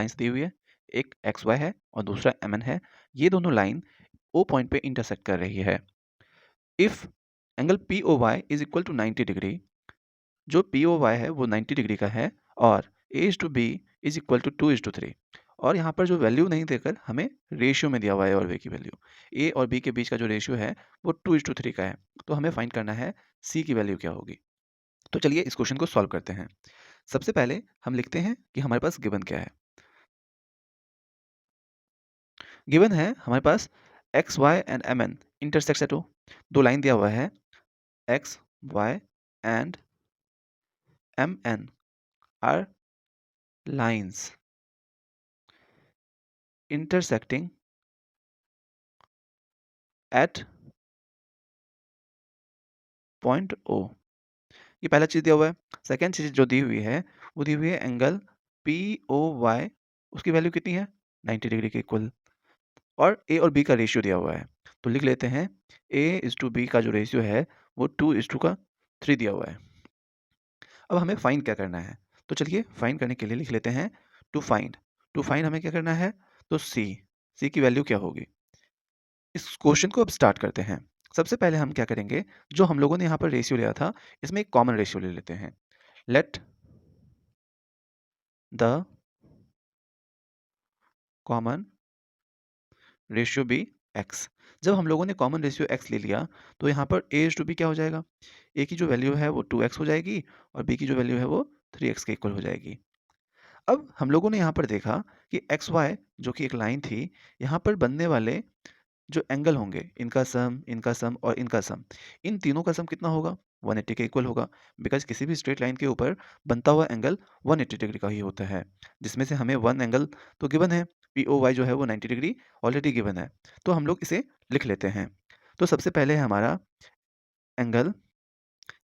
Lines दी हुई है, एक एक्स वाई है और दूसरा एम एन है। ये दोनों लाइन ओ पॉइंट पे इंटरसेक्ट कर रही है। If angle P O Y is equal to 90 degree, जो पी ओ वाई है वो 90 डिग्री का है और A is to B is equal to 2:3, और यहाँ पर जो वैल्यू नहीं देकर हमें रेशियो में दिया हुआ है और बी की वैल्यू, ए और बी के बीच का जो रेशियो है वो 2:3 का है। तो हमें फाइंड करना है सी की वैल्यू क्या होगी। तो चलिए इस क्वेश्चन को सॉल्व करते हैं। सबसे पहले हम लिखते हैं कि हमारे पास गिवन क्या है। गिवन है हमारे पास X Y and M N intersect at O. दो लाइन दिया हुआ है, X Y and M N are lines intersecting at point O। ये पहला चीज दिया हुआ है। सेकेंड चीज जो दी हुई है वो दी हुई है एंगल पी ओ वाई, उसकी वैल्यू कितनी है 90 डिग्री के इक्वल, और ए और बी का रेशियो दिया हुआ है। तो लिख लेते हैं ए इज टू बी का जो रेशियो है वो 2:3 दिया हुआ है। अब हमें फाइंड क्या करना है, तो चलिए फाइंड करने के लिए लिख लेते हैं टू फाइंड। टू फाइंड हमें क्या करना है, तो सी की वैल्यू क्या होगी। इस क्वेश्चन को अब स्टार्ट करते हैं। सबसे पहले हम क्या करेंगे, जो हम लोगों ने यहाँ पर रेशियो लिया था इसमें एक कॉमन रेशियो ले लेते हैं। Let the common ratio be X. जब हम लोगों ने कॉमन रेशियो एक्स ले लिया तो यहाँ पर ए इज टू बी क्या हो जाएगा, ए की जो वैल्यू है वो 2x हो जाएगी और बी की जो वैल्यू है वो 3x के इक्वल हो जाएगी। अब हम लोगों ने यहाँ पर देखा कि एक्स वाई जो कि एक लाइन थी, यहाँ पर बनने वाले जो एंगल होंगे इनका सम और इनका सम, इन तीनों का सम कितना होगा 180 के इक्वल होगा। बिकॉज किसी भी स्ट्रेट लाइन के ऊपर बनता हुआ एंगल 180 डिग्री का ही होता है, जिसमें से हमें वन एंगल तो गिवन है, पी ओ वाई जो है वो 90 डिग्री ऑलरेडी गिवन है। तो हम लोग इसे लिख लेते हैं। तो सबसे पहले है हमारा angle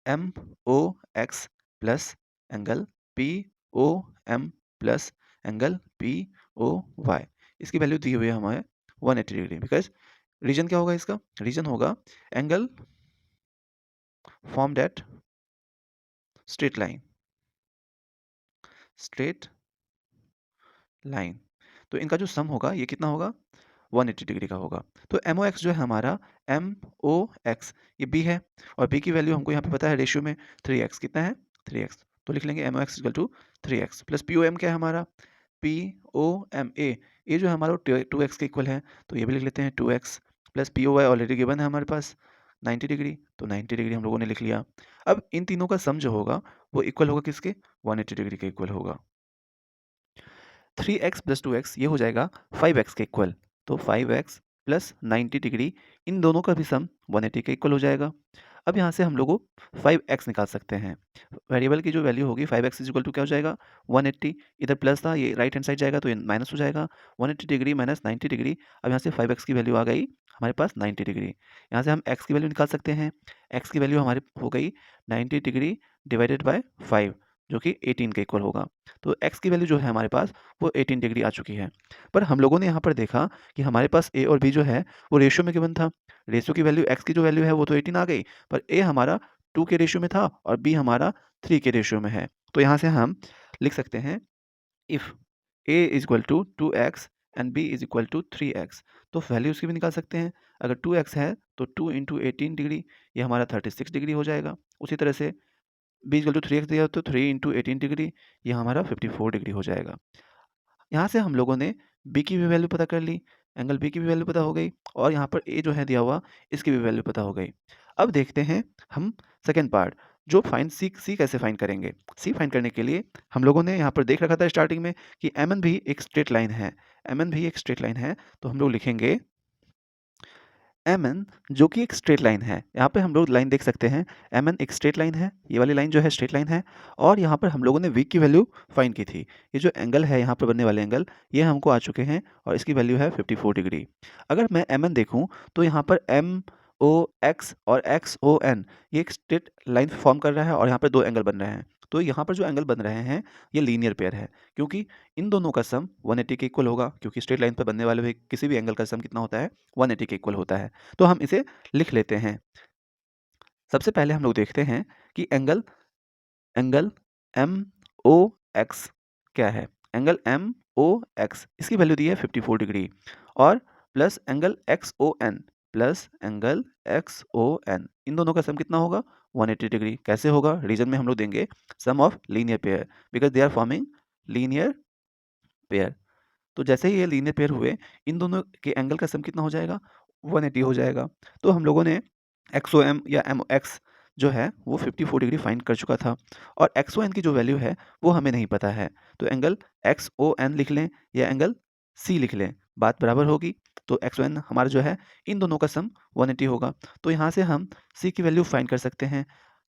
M O X plus angle P O M plus angle P O Y, इसकी वैल्यू दी हुई है हमें 180 डिग्री। बिकॉज रीजन क्या होगा, इसका रीजन होगा angle formed at straight line, straight line. तो इनका जो सम होगा ये कितना होगा 180 डिग्री का होगा। तो एम ओ एक्स जो है हमारा एम ओ एक्स ये बी है, और बी की वैल्यू हमको यहाँ पे पता है रेशियो में 3x कितना है 3x। तो लिख लेंगे M O X equal to 3x plus P O M क्या है हमारा पी ओ एम ए जो है हमारा 2x के इक्वल है, तो ये भी लिख लेते हैं 2x plus P O Y already given है हमारे पास 90 डिग्री, तो 90 डिग्री हम लोगों ने लिख लिया। अब इन तीनों का सम जो होगा वो इक्वल होगा किसके 180 डिग्री के इक्वल होगा। 3x प्लस 2x ये हो जाएगा 5x के इक्वल, तो 5x प्लस 90 डिग्री इन दोनों का भी सम 180 के इक्वल हो जाएगा। अब यहाँ से हम लोग 5x निकाल सकते हैं। वेरिएबल की जो वैल्यू होगी 5x इज इक्वल टू क्या हो जाएगा 180, इधर प्लस था ये राइट हैंड साइड जाएगा तो ये माइनस हो जाएगा 180 डिग्री माइनस 90 डिग्री। अब यहाँ से 5x की वैल्यू आ गई हमारे पास 90 डिग्री। यहाँ से हम x की वैल्यू निकाल सकते हैं। x की वैल्यू हमारे हो गई 90 डिग्री डिवाइडेड बाय 5 जो कि 18 के इक्वल होगा। तो x की वैल्यू जो है हमारे पास वो 18 डिग्री आ चुकी है। पर हम लोगों ने यहाँ पर देखा कि हमारे पास a और b जो है वो रेशियो में गिवन था। रेशियो की वैल्यू x की जो वैल्यू है वो तो 18 आ गई, पर a हमारा 2 के रेशियो में था और b हमारा 3 के रेशियो में है। तो यहाँ से हम लिख सकते हैं if a is equal to 2x and b is equal to 3x, तो वैल्यू उसकी भी निकाल सकते हैं। अगर 2x है तो 2 इंटू 18 डिग्री ये हमारा 36 डिग्री हो जाएगा। उसी तरह से b इक्वल टू 3x दिया तो 3 इंटू 18 डिग्री ये हमारा 54 डिग्री हो जाएगा। यहाँ से हम लोगों ने b की भी वैल्यू पता कर ली, एंगल b की भी वैल्यू पता हो गई, और यहाँ पर a जो है दिया हुआ इसकी भी वैल्यू पता हो गई। अब देखते हैं हम सेकेंड पार्ट, जो फाइंड सी कैसे फाइंड करेंगे। सी फाइंड करने के लिए हम लोगों ने यहाँ पर देख रखा था स्टार्टिंग में कि एम एन भी एक स्ट्रेट लाइन है, एम एन भी एक स्ट्रेट लाइन है। तो हम लोग लिखेंगे एम एन जो कि एक स्ट्रेट लाइन है। यहाँ पे हम लोग लाइन देख सकते हैं, एम एन एक स्ट्रेट लाइन है, ये वाली लाइन जो है स्ट्रेट लाइन है। और यहाँ पर हम लोगों ने वी की वैल्यू फाइंड की थी। ये जो एंगल है यहाँ पर बनने वाले एंगल ये हमको आ चुके हैं और इसकी वैल्यू है 54 डिग्री। अगर मैं एम एन देखूँ तो यहाँ पर एम ओ एक्स और एक्स ओ एन ये एक स्ट्रेट लाइन फॉर्म कर रहा है और यहाँ पर दो एंगल बन रहे हैं। तो यहाँ पर जो एंगल बन रहे हैं ये लीनियर पेयर है, क्योंकि इन दोनों का सम 180 के इक्वल होगा, क्योंकि स्ट्रेट लाइन पर बनने वाले भी किसी भी एंगल का सम कितना होता है 180 के इक्वल होता है। तो हम इसे लिख लेते हैं। सबसे पहले हम लोग देखते हैं कि angle angle M O X क्या है। एंगल एम ओ एक्स, इसकी वैल्यू दी है 54 डिग्री, और plus angle X O N, plus angle X O N, इन दोनों का सम कितना होगा 180 डिग्री। कैसे होगा? रीजन में हम लोग देंगे sum of linear pair, because they are forming linear pair. तो जैसे ही ये लीनियर पेयर हुए, इन दोनों के एंगल का सम कितना हो जाएगा 180 हो जाएगा। तो हम लोगों ने XOM या MX जो है वो 54 डिग्री फाइंड कर चुका था, और XON की जो वैल्यू है वो हमें नहीं पता है। तो एंगल XON लिख लें या एंगल C लिख लें, बात बराबर होगी। तो XON हमारा जो है इन दोनों का सम 180 होगा। तो यहाँ से हम C की वैल्यू फाइंड कर सकते हैं।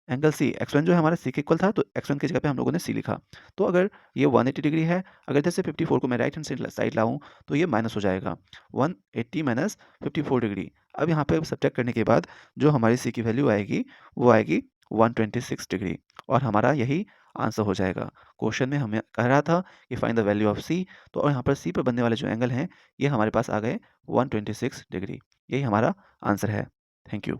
एंगल सी, एक्स1 जो है हमारा सी के इक्वल था, तो एक्स1 की जगह पे हम लोगों ने सी लिखा। तो अगर ये 180 डिग्री है, अगर इधर से 54 को मैं राइट हैंड साइड लाऊं तो ये माइनस हो जाएगा, 180 माइनस 54 डिग्री। अब यहाँ पे सब्ट्रैक्ट करने के बाद जो हमारी सी की वैल्यू आएगी वो आएगी 126 डिग्री, और हमारा यही आंसर हो जाएगा। क्वेश्चन में हमें कह रहा था कि फाइंड द वैल्यू ऑफ सी, तो और यहाँ पर सी पर बनने वाले जो एंगल हैं ये हमारे पास आ गए 126 डिग्री। यही हमारा आंसर है। Thank you.